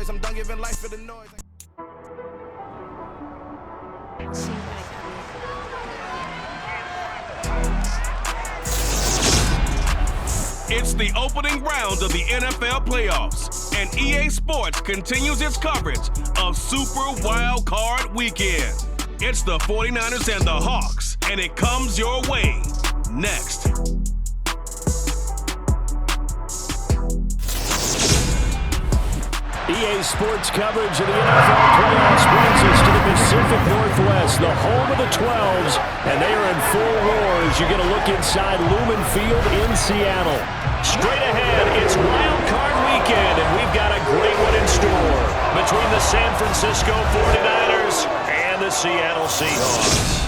choice. I'm done giving life for the noise. It's the opening round of the NFL playoffs, and EA Sports continues its coverage of Super Wild Card Weekend. It's the 49ers and the Hawks, and it comes your way next. EA Sports coverage of the NFL playoffs brings us to the Pacific Northwest, the home of the 12s, and they are in full roar as you get a look inside Lumen Field in Seattle. Straight ahead, it's Wild Card Weekend, and we've got a great one in store between the San Francisco 49ers and the Seattle Seahawks.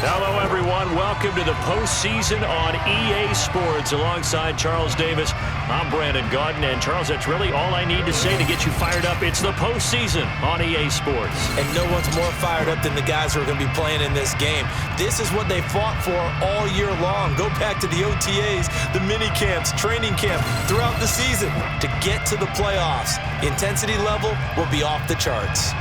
Hello, everyone. Welcome to the postseason on EA Sports. Alongside Charles Davis, I'm Brandon Gaudin. And, Charles, that's really all I need to say to get you fired up. It's the postseason on EA Sports. And no one's more fired up than the guys who are going to be playing in this game. This is what they fought for all year long. Go back to the OTAs, the mini camps, training camp, throughout the season to get to the playoffs. The intensity level will be off the charts.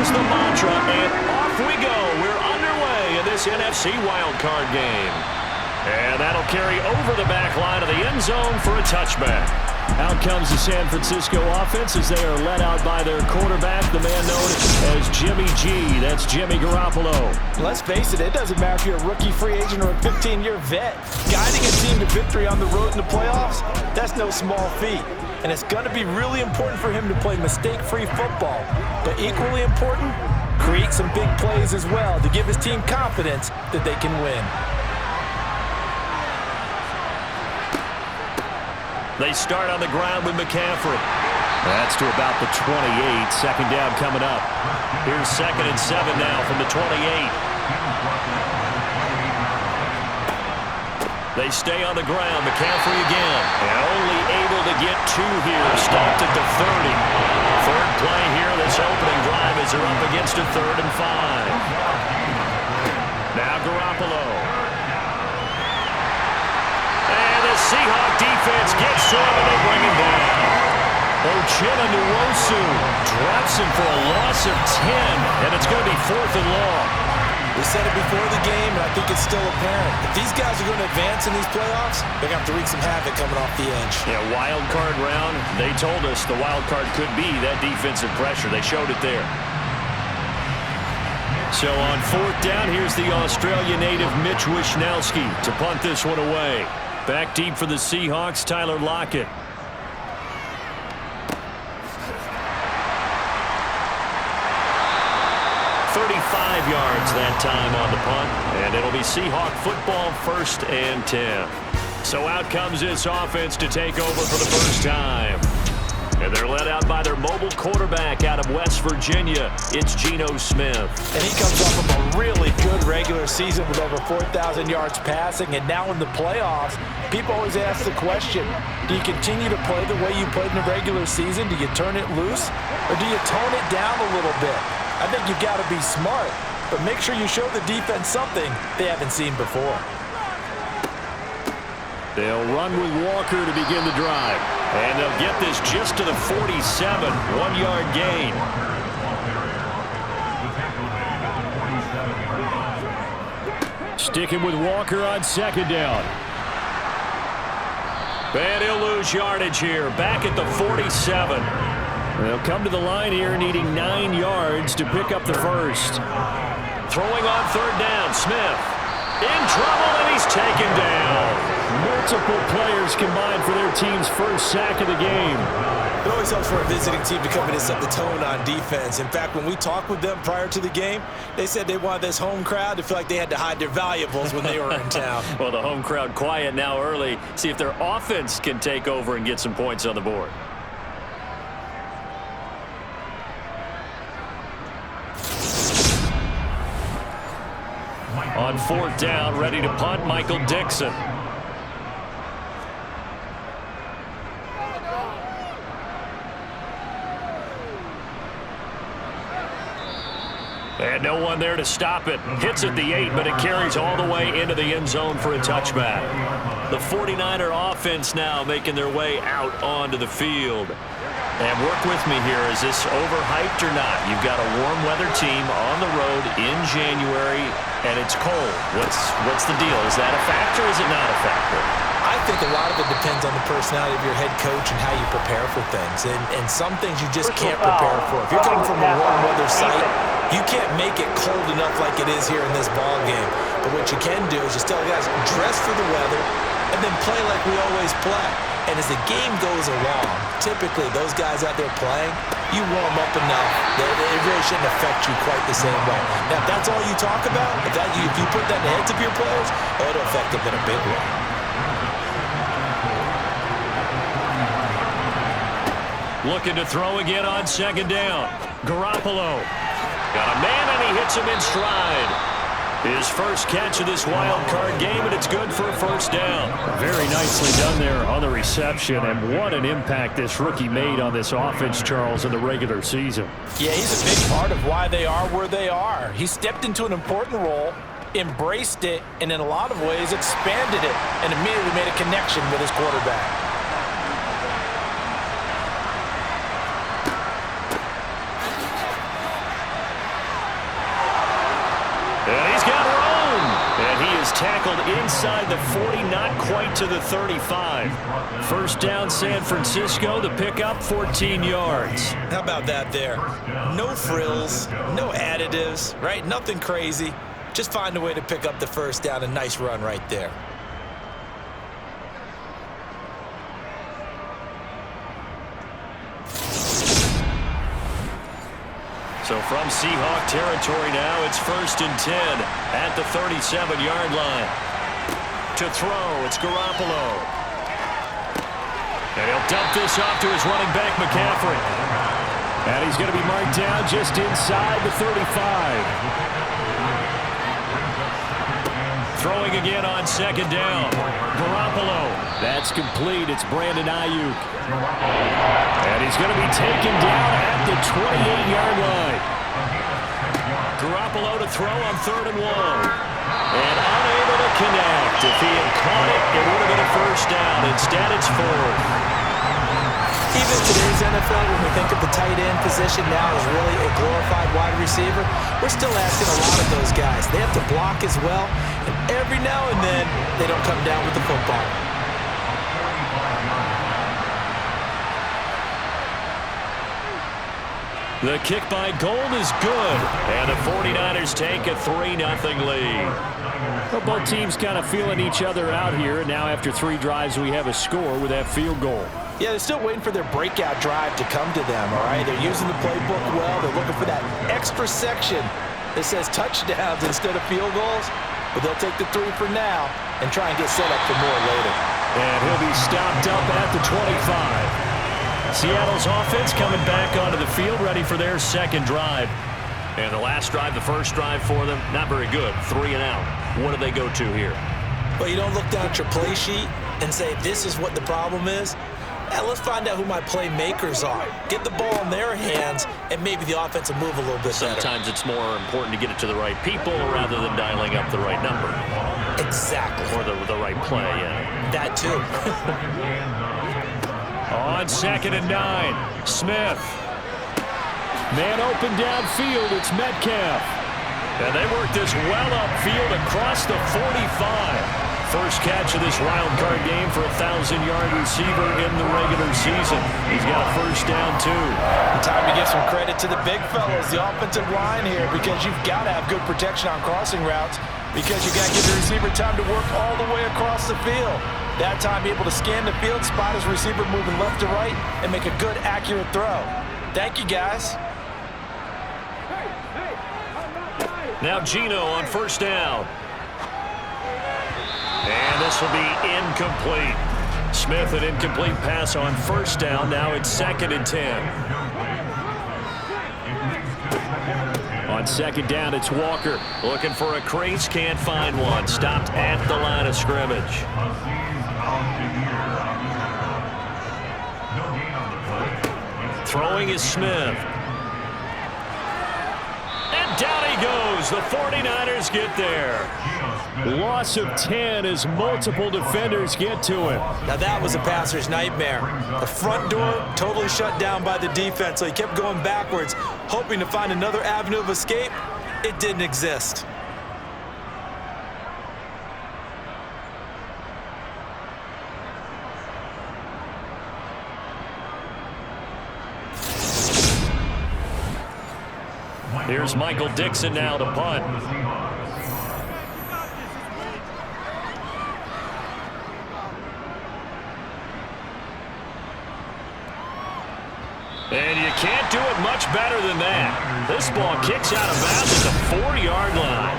The mantra, and off we go. We're underway in this NFC wildcard game. And that'll carry over the back line of the end zone for a touchback. Out comes the San Francisco offense as they are led out by their quarterback, the man known as Jimmy G. That's Jimmy Garoppolo. Let's face it doesn't matter if you're a rookie free agent or a 15-year vet. Guiding a team to victory on the road in the playoffs, that's no small feat. And it's going to be really important for him to play mistake-free football. But equally important, create some big plays as well to give his team confidence that they can win. They start on the ground with McCaffrey. That's to about the 28. Second down coming up. Here's 2nd and 7 now from the 28. They stay on the ground. McCaffrey again. And only able to get 2 here. Stopped at the 30. Third play here this opening drive as they're up against a 3rd and 5. Now Garoppolo. And the Seahawk defense gets to him and they bring him down. Uchenna Nwosu drops him for a loss of 10. And it's going to be 4th and long. We said it before the game, and I think it's still apparent. If these guys are going to advance in these playoffs, they're going to have to wreak some havoc coming off the edge. Yeah, wild card round. They told us the wild card could be that defensive pressure. They showed it there. So on 4th down, here's the Australia native Mitch Wishnowsky to punt this one away. Back deep for the Seahawks, Tyler Lockett. 35 yards that time on the punt, and it'll be Seahawk football 1st and 10. So out comes this offense to take over for the first time. And they're led out by their mobile quarterback out of West Virginia. It's Geno Smith. And he comes off of a really good regular season with over 4,000 yards passing. And now in the playoffs, people always ask the question, do you continue to play the way you played in the regular season? Do you turn it loose? Or do you tone it down a little bit? I think you've got to be smart, but make sure you show the defense something they haven't seen before. They'll run with Walker to begin the drive. And they'll get this just to the 47, 1-yard gain. Sticking with Walker on 2nd down. And he'll lose yardage here, back at the 47. They'll come to the line here needing 9 yards to pick up the first. Throwing on 3rd down, Smith. In trouble, and he's taken down. Multiple players combined for their team's first sack of the game. It always helps for a visiting team to come in and set the tone on defense. In fact, when we talked with them prior to the game, they said they wanted this home crowd to feel like they had to hide their valuables when they were in town. Well, the home crowd quiet now early. See if their offense can take over and get some points on the board. On 4th down, ready to punt, Michael Dixon. And no one there to stop it. Hits at the 8, but it carries all the way into the end zone for a touchback. The 49er offense now making their way out onto the field. And work with me here. Is this overhyped or not? You've got a warm weather team on the road in January, and it's cold. What's the deal? Is that a factor or is it not a factor? I think a lot of it depends on the personality of your head coach and how you prepare for things. And some things you just can't prepare for. If you're coming from a warm weather site, you can't make it cold enough like it is here in this ball game. But what you can do is just tell guys, dress for the weather and then play like we always play. And as the game goes along, typically those guys out there playing, you warm up enough that it really shouldn't affect you quite the same way. Now, if that's all you talk about, if you put that in the heads of your players, it'll affect them in a big way. Looking to throw again on 2nd down. Garoppolo. Got a man, and he hits him in stride. His first catch of this wild card game, and it's good for a 1st down. Very nicely done there on the reception, and what an impact this rookie made on this offense, Charles, in the regular season. Yeah, he's a big part of why they are where they are. He stepped into an important role, embraced it, and in a lot of ways expanded it, and immediately made a connection with his quarterback. And he's got room. And he is tackled inside the 40, not quite to the 35. 1st down, San Francisco. The pickup, 14 yards. How about that there? No frills, no additives, right? Nothing crazy. Just find a way to pick up the 1st down. A nice run right there. So from Seahawk territory now, it's 1st and 10 at the 37-yard line. To throw, it's Garoppolo. And he'll dump this off to his running back, McCaffrey. And he's going to be marked down just inside the 35. Throwing again on 2nd down. Garoppolo. That's complete. It's Brandon Ayuk. And he's going to be taken down at the 28-yard line. Garoppolo to throw on 3rd and 1. And unable to connect. If he had caught it, it would have been a 1st down. Instead, it's 4th. Even in today's NFL, when we think of the tight end position now as really a glorified wide receiver, we're still asking a lot of those guys. They have to block as well, and every now and then, they don't come down with the football. The kick by Gold is good, and the 49ers take a 3-0 lead. Well, both teams kind of feeling each other out here, and now after 3 drives, we have a score with that field goal. Yeah, they're still waiting for their breakout drive to come to them, all right? They're using the playbook well. They're looking for that extra section that says touchdowns instead of field goals, but they'll take the 3 for now and try and get set up for more later. And he'll be stopped up at the 25. Seattle's offense coming back onto the field, ready for their 2nd drive. And the last drive, the 1st drive for them, not very good. 3 and out. What do they go to here? Well, you don't look down at your play sheet and say, this is what the problem is. Yeah, let's find out who my playmakers are. Get the ball in their hands, and maybe the offense will move a little bit better. Sometimes it's more important to get it to the right people rather than dialing up the right number. Exactly. Or the right play, yeah. That too. On 2nd and 9, Smith. Man open downfield, it's Metcalf. And they work this well upfield across the 45. First catch of this wild card game for a 1,000-yard receiver in the regular season. He's got a 1st down, too. Time to give some credit to the big fellas, the offensive line here, because you've got to have good protection on crossing routes, because you got to give the receiver time to work all the way across the field. That time, be able to scan the field, spot his receiver moving left to right, and make a good, accurate throw. Thank you, guys. Now Geno on 1st down. And this will be incomplete. Smith, an incomplete pass on 1st down. Now it's 2nd and 10. On On second down, it's Walker. Looking for a crease, can't find one. Stopped at the line of scrimmage. Throwing is Smith. And down he goes. The 49ers get there. Loss of 10 as multiple defenders get to him. Now that was a passer's nightmare. The front door totally shut down by the defense, so he kept going backwards, hoping to find another avenue of escape. It didn't exist. Here's Michael Dixon now to punt. And you can't do it much better than that. This ball kicks out of bounds at the 40-yard line.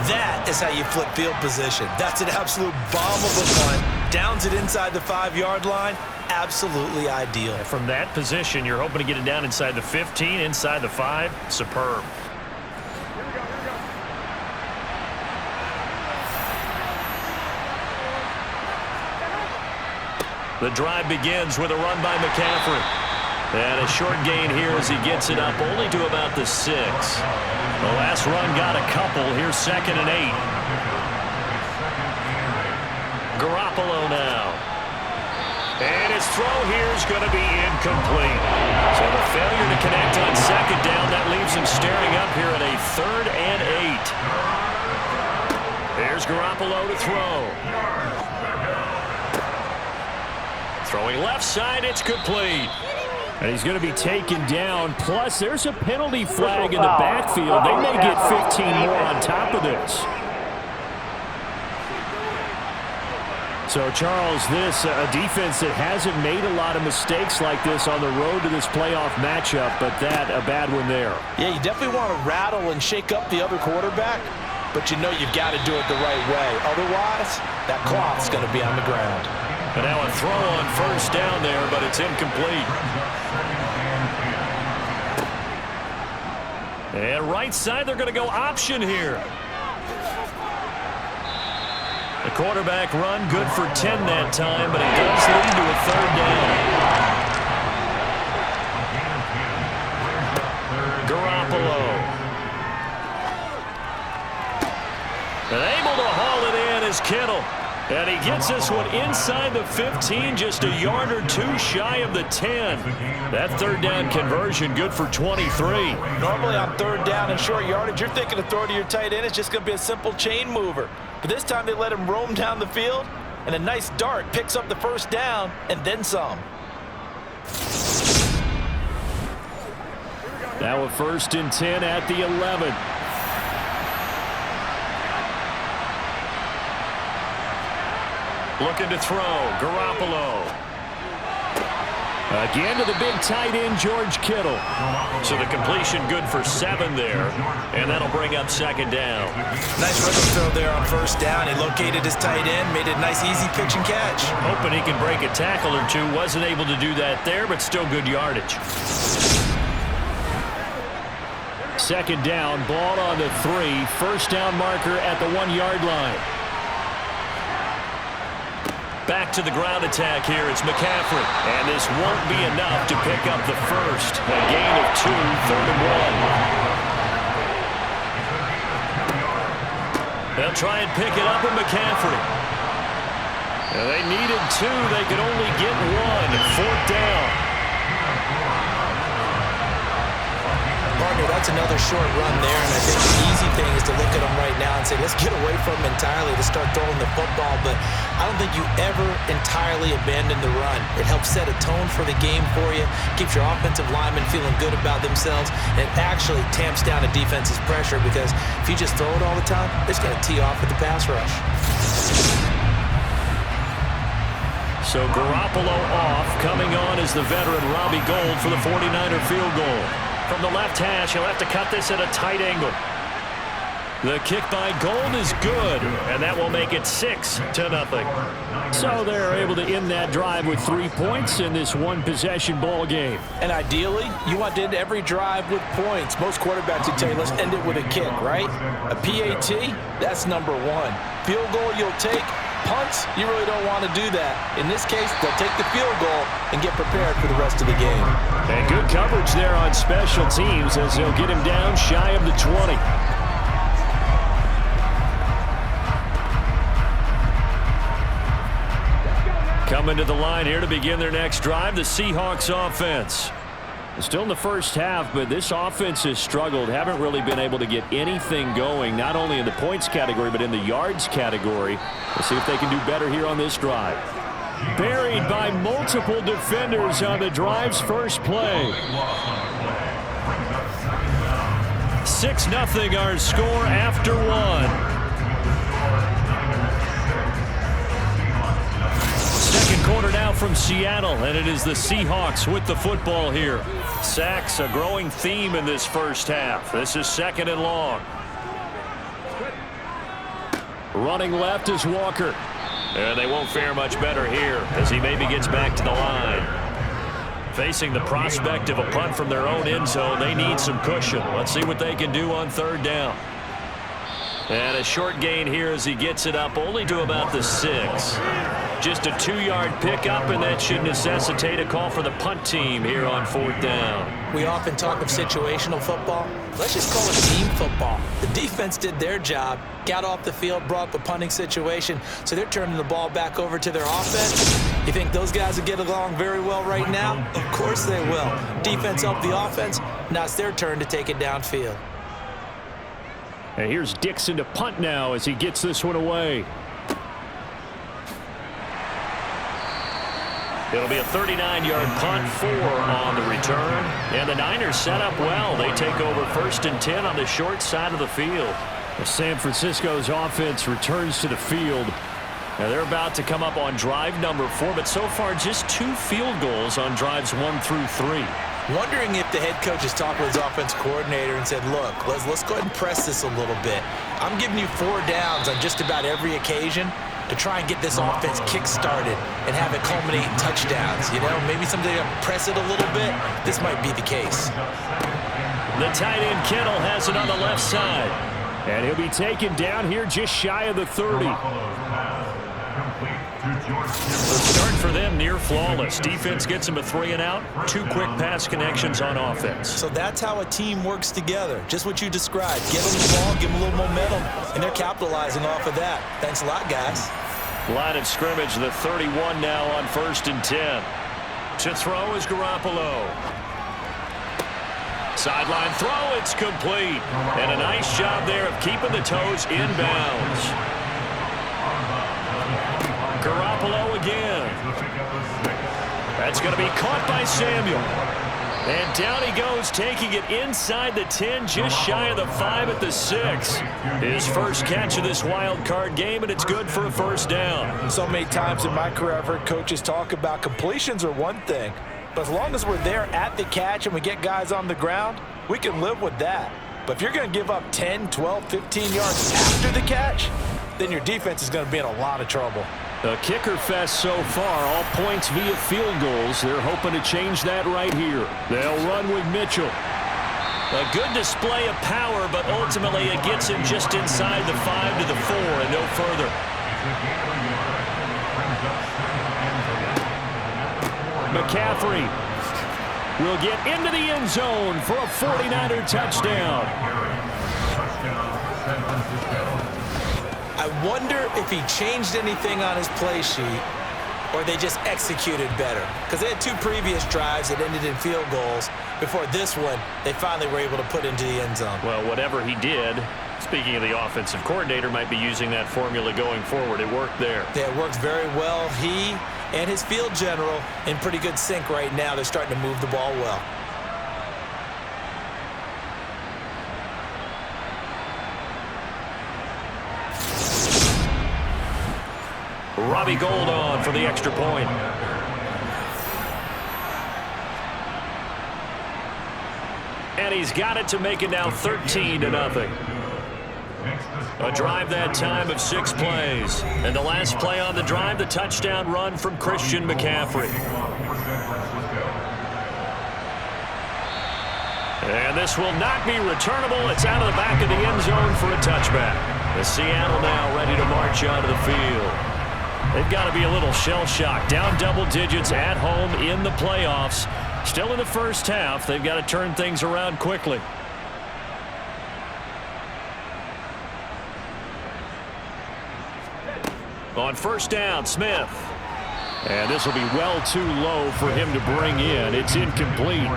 That is how you flip field position. That's an absolute bomb of a punt. Downs it inside the 5-yard line. Absolutely ideal. From that position, you're hoping to get it down inside the 15, inside the 5. Superb. The drive begins with a run by McCaffrey. And a short gain here as he gets it up only to about the 6. The last run got a couple. Here's 2nd and 8. Garoppolo now. And his throw here is going to be incomplete. So the failure to connect on second down, that leaves him staring up here at a 3rd and 8. Here's Garoppolo to throw. Throwing left side, it's complete. And he's going to be taken down. Plus, there's a penalty flag in the backfield. They may get 15 more on top of this. So, Charles, this a defense that hasn't made a lot of mistakes like this on the road to this playoff matchup, but that a bad one there. Yeah, you definitely want to rattle and shake up the other quarterback, but you know you've got to do it the right way. Otherwise, that cloth's going to be on the ground. And now a throw on first down there, but it's incomplete. And right side, they're going to go option here. The quarterback run good for 10 that time, but it does lead to a 3rd down. Garoppolo. And able to haul it in is Kittle. And he gets this one inside the 15, just a yard or 2 shy of the 10. That 3rd down conversion good for 23. Normally on 3rd down and short yardage, you're thinking of throw to your tight end. It's just going to be a simple chain mover. But this time they let him roam down the field, and a nice dart picks up the 1st down and then some. Now a 1st and 10 at the 11. Looking to throw, Garoppolo. Again to the big tight end, George Kittle. So the completion good for 7 there, and that'll bring up 2nd down. Nice rhythm throw there on 1st down. He located his tight end, made it a nice, easy pitch and catch. Hoping he can break a tackle or 2. Wasn't able to do that there, but still good yardage. 2nd down, ball on the 3. 1st down marker at the 1-yard line. Back to the ground attack here. It's McCaffrey. And this won't be enough to pick up the 1st. A gain of 2, 3rd and 1. They'll try and pick it up with McCaffrey. And they needed 2. They could only get 1. 4th down. Partner, that's another short run there, and I think the easy thing is to look at him right now and say, let's get away from him entirely to start throwing the football, but I don't think you ever entirely abandon the run. It helps set a tone for the game for you, keeps your offensive linemen feeling good about themselves, and it actually tamps down a defense's pressure because if you just throw it all the time, it's going to tee off with the pass rush. So Garoppolo off. Coming on is the veteran Robbie Gould for the 49er field goal. From the left hash, he'll have to cut this at a tight angle. The kick by Gold is good, and that will make it 6-0. So they're able to end that drive with 3 points in this one-possession ball game. And ideally, you want to end every drive with points. Most quarterbacks would tell you, let's end it with a kick, right? A PAT, that's number one. Field goal you'll take. Punts, you really don't want to do that. In this case, they'll take the field goal and get prepared for the rest of the game. And good coverage there on special teams as they'll get him down shy of the 20. Coming to the line here to begin their next drive, the Seahawks offense. Still in the first half, but this offense has struggled. Haven't really been able to get anything going, not only in the points category, but in the yards category. We'll see if they can do better here on this drive. Buried by multiple defenders on the drive's first play. 6-0 our score after one. Second quarter now from Seattle, and it is the Seahawks with the football here. Sacks, a growing theme in this first half. This is 2nd and long. Running left is Walker. And they won't fare much better here as he maybe gets back to the line. Facing the prospect of a punt from their own end zone, they need some cushion. Let's see what they can do on 3rd down. And a short gain here as he gets it up only to about the 6. Just a 2-yard pickup, and that should necessitate a call for the punt team here on 4th down. We often talk of situational football. Let's just call it team football. The defense did their job, got off the field, brought up a punting situation, so they're turning the ball back over to their offense. You think those guys will get along very well right now? Of course they will. Defense helped the offense. Now it's their turn to take it downfield. And here's Dixon to punt now as he gets this one away. It'll be a 39-yard punt, 4 on the return. And the Niners set up well. They take over 1st and 10 on the short side of the field. San Francisco's offense returns to the field. Now they're about to come up on drive number 4, but so far just 2 field goals on drives 1 through 3. Wondering if the head coach has talked with his offense coordinator and said, look, let's go ahead and press this a little bit. I'm giving you 4 downs on just about every occasion to try and get this offense kick-started and have it culminate in touchdowns. You know, maybe someday press it a little bit. This might be the case. The tight end Kittle has it on the left side. And he'll be taken down here just shy of the 30. The start for them near flawless. Defense gets them a 3 and out. 2 quick pass connections on offense. So that's how a team works together. Just what you described. Give them the ball, give them a little momentum, and they're capitalizing off of that. Thanks a lot, guys. Line of scrimmage, the 31 now on 1st and 10. To throw is Garoppolo. Sideline throw, it's complete. And a nice job there of keeping the toes inbounds. Garoppolo again. That's going to be caught by Samuel. And down he goes, taking it inside the 10, just shy of the 5 at the 6. His first catch of this wild card game, and it's good for a 1st down. So many times in my career I've heard coaches talk about completions are one thing, but as long as we're there at the catch and we get guys on the ground, we can live with that. But if you're going to give up 10, 12, 15 yards after the catch, then your defense is going to be in a lot of trouble. A kicker fest so far, all points via field goals. They're hoping to change that right here. They'll run with Mitchell. A good display of power, but ultimately it gets him just inside the 5 to the 4 and no further. McCaffrey will get into the end zone for a 49er touchdown. I wonder if he changed anything on his play sheet or they just executed better. Because they had 2 previous drives that ended in field goals. Before this one, they finally were able to put into the end zone. Well, whatever he did, speaking of the offensive coordinator, might be using that formula going forward. It worked there. Yeah, it worked very well. He and his field general in pretty good sync right now. They're starting to move the ball well. Robbie Gould on for the extra point. And he's got it to make it now 13-0. A drive that time of 6 plays. And the last play on the drive, the touchdown run from Christian McCaffrey. And this will not be returnable. It's out of the back of the end zone for a touchback. The Seattle now ready to march onto the field. They've got to be a little shell-shocked. Down double digits at home in the playoffs. Still in the first half. They've got to turn things around quickly. On first down, Smith. And this will be well too low for him to bring in. It's incomplete.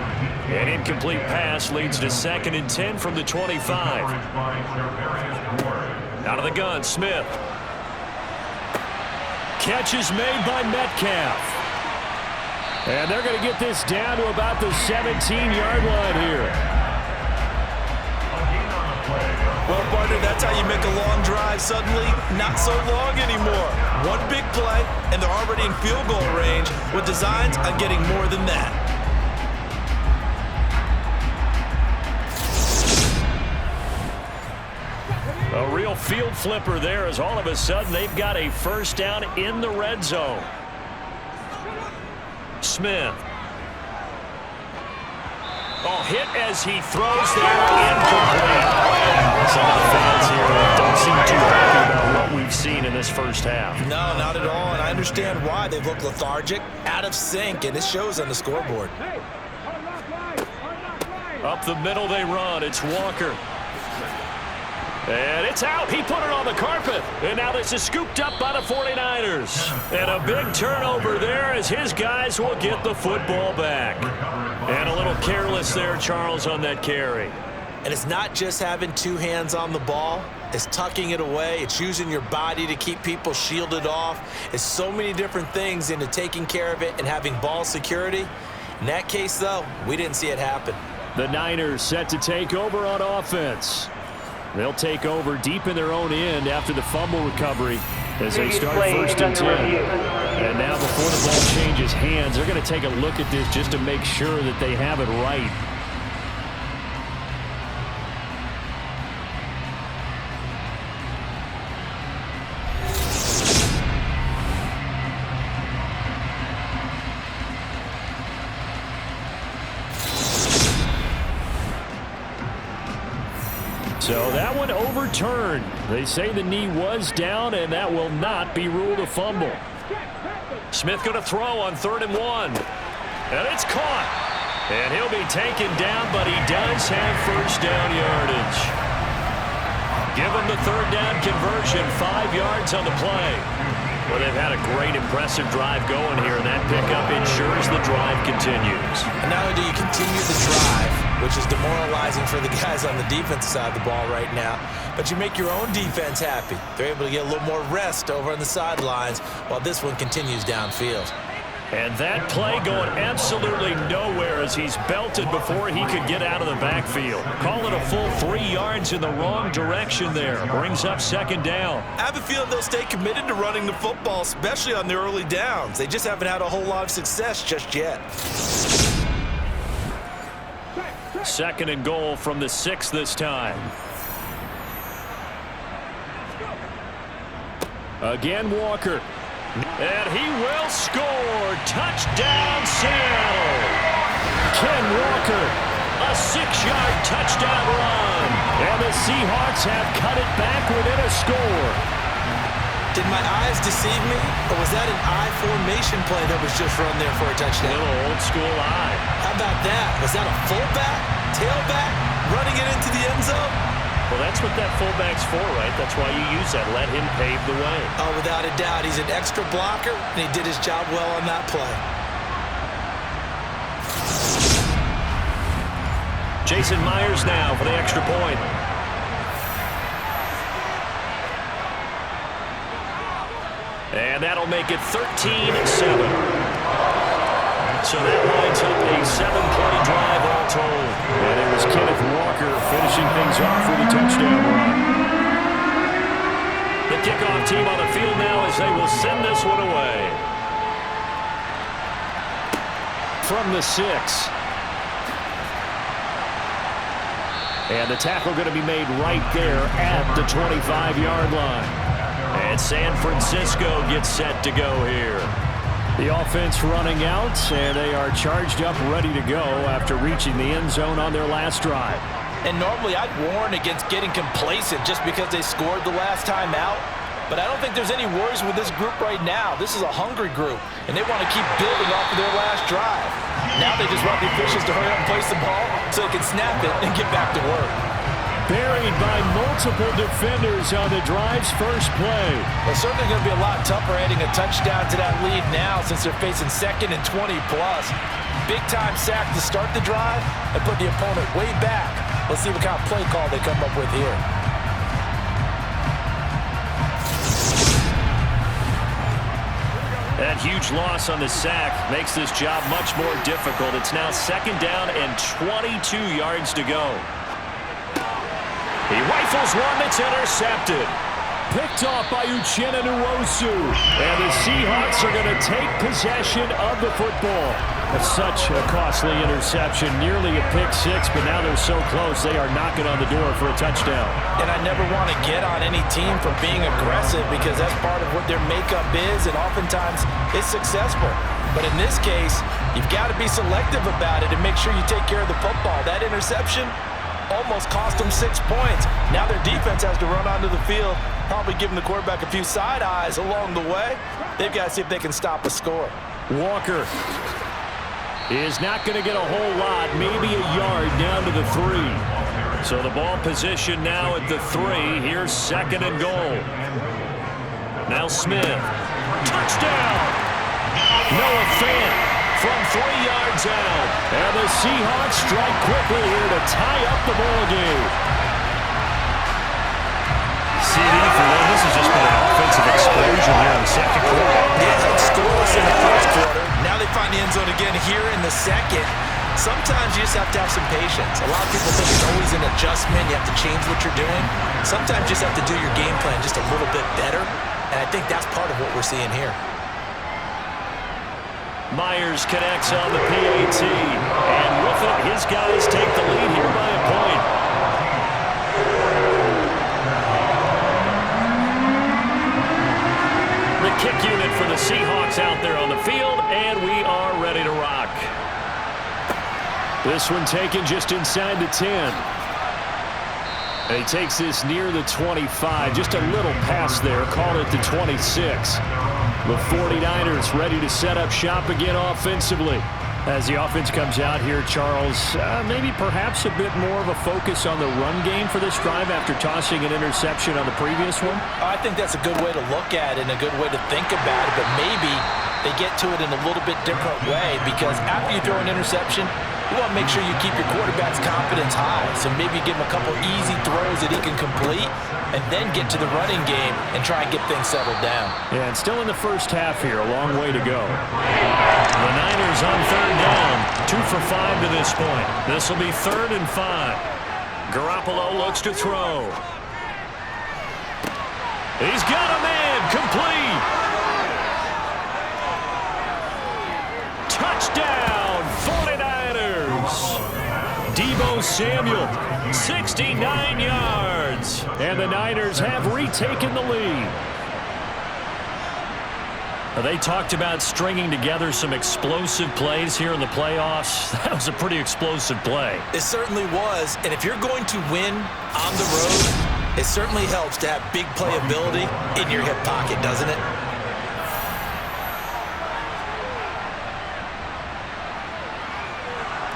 An incomplete pass leads to 2nd and 10 from the 25. Out of the gun, Smith. Catch is made by Metcalf. And they're going to get this down to about the 17-yard line here. Well, partner, that's how you make a long drive suddenly not so long anymore. One big play, and they're already in field goal range with designs on getting more than that. A real field flipper there as all of a sudden they've got a first down in the red zone. Smith. Oh, hit as he throws there, incomplete. Some of the fans here don't seem too happy about what we've seen in this first half. No, not at all, and I understand why. They've looked lethargic, out of sync, and it shows on the scoreboard. Up the middle they run. It's Walker. And it's out. He put it on the carpet. And now this is scooped up by the 49ers. And a big turnover there as his guys will get the football back. And a little careless there, Charles, on that carry. And it's not just having 2 hands on the ball. It's tucking it away. It's using your body to keep people shielded off. It's so many different things into taking care of it and having ball security. In that case, though, we didn't see it happen. The Niners set to take over on offense. They'll take over deep in their own end after the fumble recovery as they start 1st and 10. And now before the ball changes hands, they're going to take a look at this just to make sure that they have it right. So that one overturned. They say the knee was down, and that will not be ruled a fumble. Smith going to throw on 3rd and 1. And it's caught. And he'll be taken down, but he does have first down yardage. Give him the 3rd down conversion, 5 yards on the play. Well, they've had a great, impressive drive going here, and that pickup ensures the drive continues. And not only do you continue the drive, which is demoralizing for the guys on the defensive side of the ball right now, but you make your own defense happy. They're able to get a little more rest over on the sidelines while this one continues downfield. And that play going absolutely nowhere as he's belted before he could get out of the backfield. Call it a full 3 yards in the wrong direction there. Brings up 2nd down. I have a feeling they'll stay committed to running the football, especially on the early downs. They just haven't had a whole lot of success just yet. 2nd and goal from the 6 this time. Again, Walker. And he will score. Touchdown, Seattle. Ken Walker, a 6-yard touchdown run. And the Seahawks have cut it back within a score. Did my eyes deceive me? Or was that an I formation play that was just run there for a touchdown? A little old school eye. How about that? Was that a fullback, tailback, running it into the end zone? Well, that's what that fullback's for, right? That's why you use that. Let him pave the way. Oh, without a doubt. He's an extra blocker, and he did his job well on that play. Jason Myers now for the extra point. And that'll make it 13-7. So that lines up a 7-play drive all told. And it was Kenneth Walker finishing things off with a touchdown run. The kickoff team on the field now as they will send this one away. From the 6. And the tackle going to be made right there at the 25-yard line. And San Francisco gets set to go here. The offense running out, and they are charged up, ready to go after reaching the end zone on their last drive. And normally I'd warn against getting complacent just because they scored the last time out. But I don't think there's any worries with this group right now. This is a hungry group, and they want to keep building off of their last drive. Now they just want the officials to hurry up and place the ball so they can snap it and get back to work. Buried by multiple defenders on the drive's first play. It's certainly going to be a lot tougher adding a touchdown to that lead now since they're facing 2nd and 20+. Big-time sack to start the drive and put the opponent way back. Let's see what kind of play call they come up with here. That huge loss on the sack makes this job much more difficult. It's now 2nd down and 22 yards to go. He rifles one that's intercepted. Picked off by Uchenna Nwosu. And the Seahawks are going to take possession of the football. That's such a costly interception. Nearly a pick-6, but now they're so close they are knocking on the door for a touchdown. And I never want to get on any team for being aggressive because that's part of what their makeup is, and oftentimes it's successful. But in this case, you've got to be selective about it and make sure you take care of the football. That interception almost cost them 6 points. Now their defense has to run onto the field, probably giving the quarterback a few side eyes along the way. They've got to see if they can stop a score. Walker is not going to get a whole lot, maybe a yard down to the 3. So the ball position now at the 3. Here's 2nd and goal. Now Smith. Touchdown! Noah Fant from 3 yards out. And the Seahawks strike quickly here to tie up the ball game. CD for them. This has just been an offensive explosion here in the 2nd quarter. Yeah, that's scoreless in the 1st quarter. Now they find the end zone again here in the 2nd. Sometimes you just have to have some patience. A lot of people think it's always an adjustment. You have to change what you're doing. Sometimes you just have to do your game plan just a little bit better. And I think that's part of what we're seeing here. Myers connects on the PAT. And with it, his guys take the lead here by a point. The kick unit for the Seahawks out there on the field, and we are ready to rock. This one taken just inside the 10. And he takes this near the 25. Just a little pass there. Call it the 26. The 49ers ready to set up shop again offensively. As the offense comes out here, Charles, maybe perhaps a bit more of a focus on the run game for this drive after tossing an interception on the previous one? I think that's a good way to look at it and a good way to think about it, but maybe they get to it in a little bit different way because after you throw an interception, you want to make sure you keep your quarterback's confidence high. So maybe give him a couple easy throws that he can complete and then get to the running game and try and get things settled down. Yeah, and still in the first half here, a long way to go. The Niners on 3rd down, 2 for 5 to this point. This will be 3rd and 5. Garoppolo looks to throw. He's got a man, complete. Touchdown, 49ers. Deebo Samuel, 69 yards. And the Niners have retaken the lead. They talked about stringing together some explosive plays here in the playoffs. That was a pretty explosive play. It certainly was. And if you're going to win on the road, it certainly helps to have big playability in your hip pocket, doesn't it?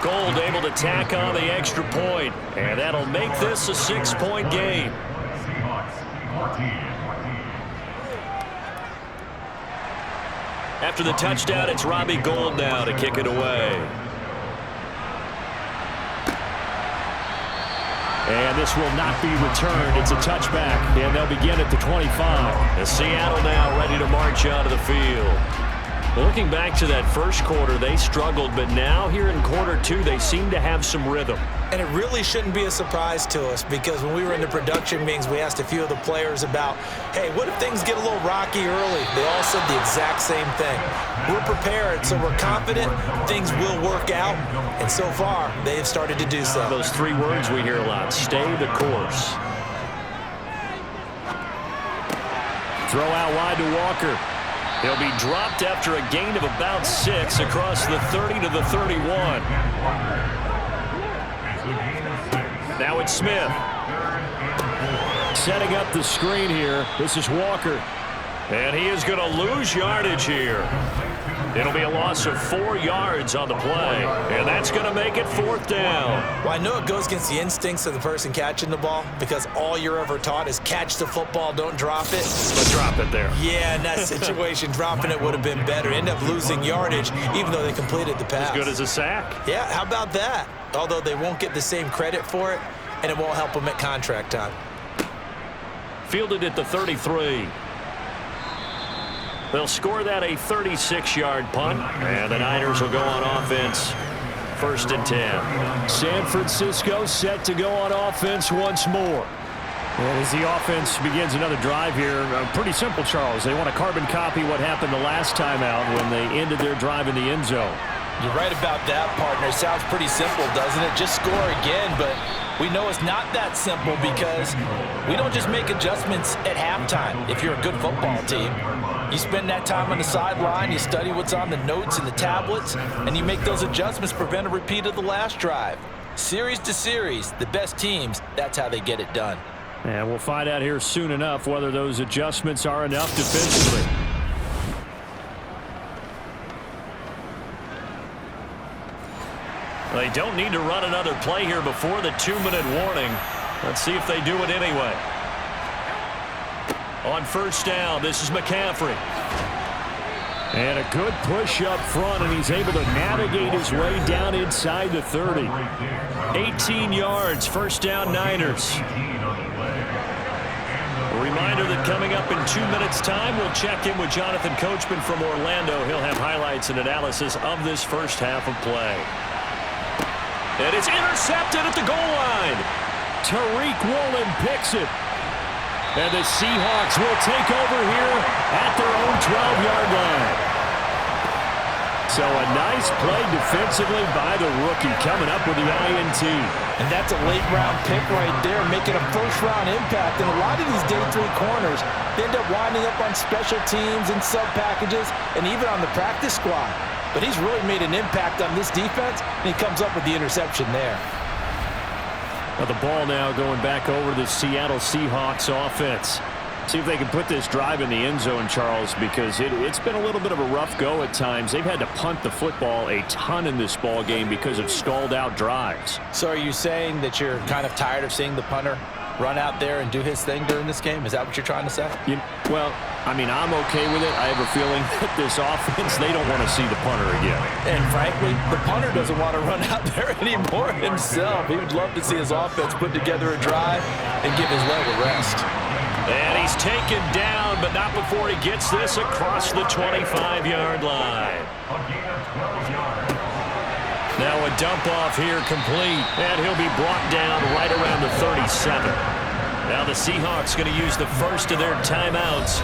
Gold able to tack on the extra point, and that'll make this a 6-point game. After the touchdown, it's Robbie Gould now to kick it away. And this will not be returned. It's a touchback, and they'll begin at the 25. And Seattle now ready to march out of the field. Well, looking back to that first quarter, they struggled, but now here in quarter two, they seem to have some rhythm. And it really shouldn't be a surprise to us because when we were in the production meetings, we asked a few of the players about, hey, what if things get a little rocky early? They all said the exact same thing. We're prepared, so we're confident things will work out, and so far, they have started to do so. Those three words we hear a lot, stay the course. Throw out wide to Walker. He'll be dropped after a gain of about 6 across the 30 to the 31. Now it's Smith. Setting up the screen here. This is Walker. And he is going to lose yardage here. It'll be a loss of 4 yards on the play. And that's going to make it 4th down. Well, I know it goes against the instincts of the person catching the ball because all you're ever taught is catch the football, don't drop it. But drop it there. Yeah, in that situation, dropping it would have been better. End up losing yardage even though they completed the pass. As good as a sack. Yeah, how about that? Although they won't get the same credit for it, and it won't help them at contract time. Fielded at the 33. They'll score that a 36-yard punt, and the Niners will go on offense. 1st and 10. San Francisco set to go on offense once more. And as the offense begins another drive here, pretty simple, Charles. They want to carbon copy what happened the last time out when they ended their drive in the end zone. You're right about that, partner. It sounds pretty simple, doesn't it? Just score again, but we know it's not that simple because we don't just make adjustments at halftime if you're a good football team. You spend that time on the sideline, you study what's on the notes and the tablets, and you make those adjustments to prevent a repeat of the last drive. Series to series, the best teams, that's how they get it done. And we'll find out here soon enough whether those adjustments are enough defensively. They don't need to run another play here before the 2-minute warning. Let's see if they do it anyway. On 1st down, this is McCaffrey. And a good push up front, and he's able to navigate his way down inside the 30. 18 yards, 1st down Niners. A reminder that coming up in 2 minutes' time, we'll check in with Jonathan Coachman from Orlando. He'll have highlights and analysis of this first half of play. And it's intercepted at the goal line. Tariq Woolen picks it. And the Seahawks will take over here at their own 12-yard line. So a nice play defensively by the rookie coming up with the INT. And that's a late-round pick right there, making a first-round impact. And a lot of these day 3 corners, they end up winding up on special teams and sub-packages and even on the practice squad. But he's really made an impact on this defense, and he comes up with the interception there. Well, the ball now going back over the Seattle Seahawks offense. See if they can put this drive in the end zone, Charles, because it's been a little bit of a rough go at times. They've had to punt the football a ton in this ball game because of stalled out drives. So are you saying that you're kind of tired of seeing the punter run out there and do his thing during this game? Is that what you're trying to say? Well, I mean, I'm okay with it. I have a feeling that this offense, they don't want to see the punter again. And frankly, the punter doesn't want to run out there anymore himself. He would love to see his offense put together a drive and give his leg a rest. And he's taken down, but not before he gets this across the 25-yard line. Now a dump off here complete, and he'll be brought down right around the 37. Now the Seahawks going to use the first of their timeouts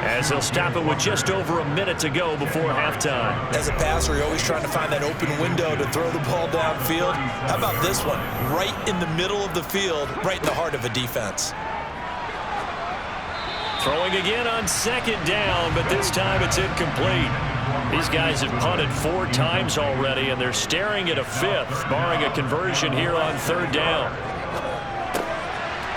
as they'll stop it with just over a minute to go before halftime. As a passer, you're always trying to find that open window to throw the ball downfield. How about this one? Right in the middle of the field, right in the heart of a defense. Throwing again on 2nd down, but this time it's incomplete. These guys have punted 4 times already, and they're staring at a 5th, barring a conversion here on 3rd down.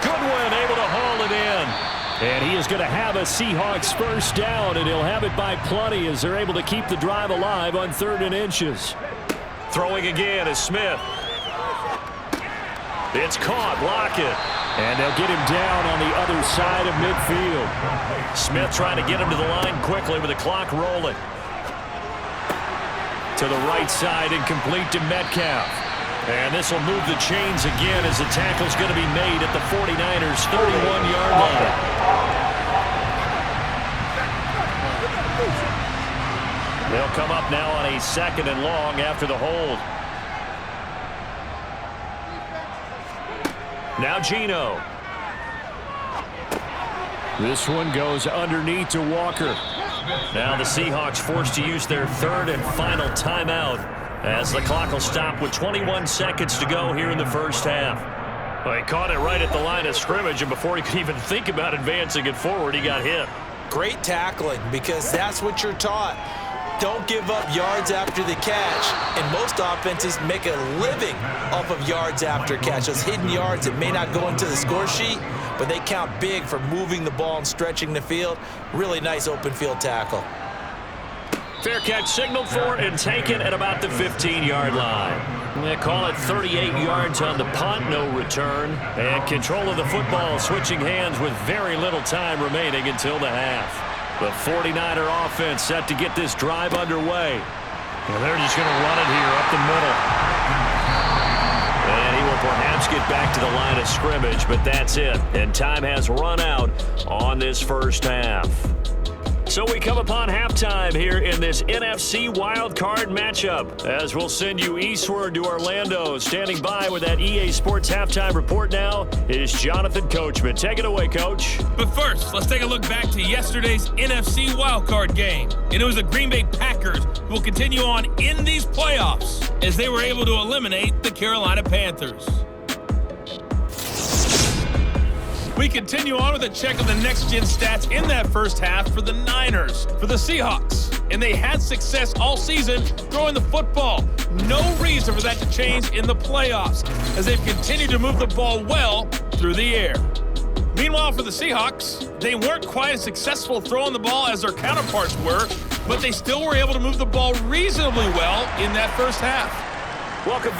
Goodwin able to haul it in. And he is going to have a Seahawks first down, and he'll have it by plenty as they're able to keep the drive alive on 3rd and inches. Throwing again is Smith. It's caught. Lockett. And they'll get him down on the other side of midfield. Smith trying to get him to the line quickly with the clock rolling. To the right side, incomplete to Metcalf. And this will move the chains again as the tackle's going to be made at the 49ers' 31-yard line. They'll come up now on a 2nd and long after the hold. Now Geno. This one goes underneath to Walker. Now the Seahawks forced to use their 3rd and final timeout as the clock will stop with 21 seconds to go here in the first half. Well, he caught it right at the line of scrimmage, and before he could even think about advancing it forward, he got hit. Great tackling, because that's what you're taught. Don't give up yards after the catch, and most offenses make a living off of yards after catch. Those hidden yards that may not go into the score sheet, but they count big for moving the ball and stretching the field. Really nice open field tackle. Fair catch signaled for and taken at about the 15-yard line. They call it 38 yards on the punt, no return. And control of the football switching hands with very little time remaining until the half. The 49er offense set to get this drive underway. And they're just going to run it here up the middle. And he will perhaps get back to the line of scrimmage, but that's it. And time has run out on this first half. So we come upon halftime here in this NFC wildcard matchup, as we'll send you eastward to Orlando. Standing by with that EA Sports halftime report now is Jonathan Coachman. Take it away, Coach. But first, let's take a look back to yesterday's NFC wildcard game. And it was the Green Bay Packers who will continue on in these playoffs as they were able to eliminate the Carolina Panthers. We continue on with a check of the next-gen stats in that first half for the Niners, for the Seahawks. And they had success all season throwing the football. No reason for that to change in the playoffs as they've continued to move the ball well through the air. Meanwhile, for the Seahawks, they weren't quite as successful throwing the ball as their counterparts were, but they still were able to move the ball reasonably well in that first half. Welcome back.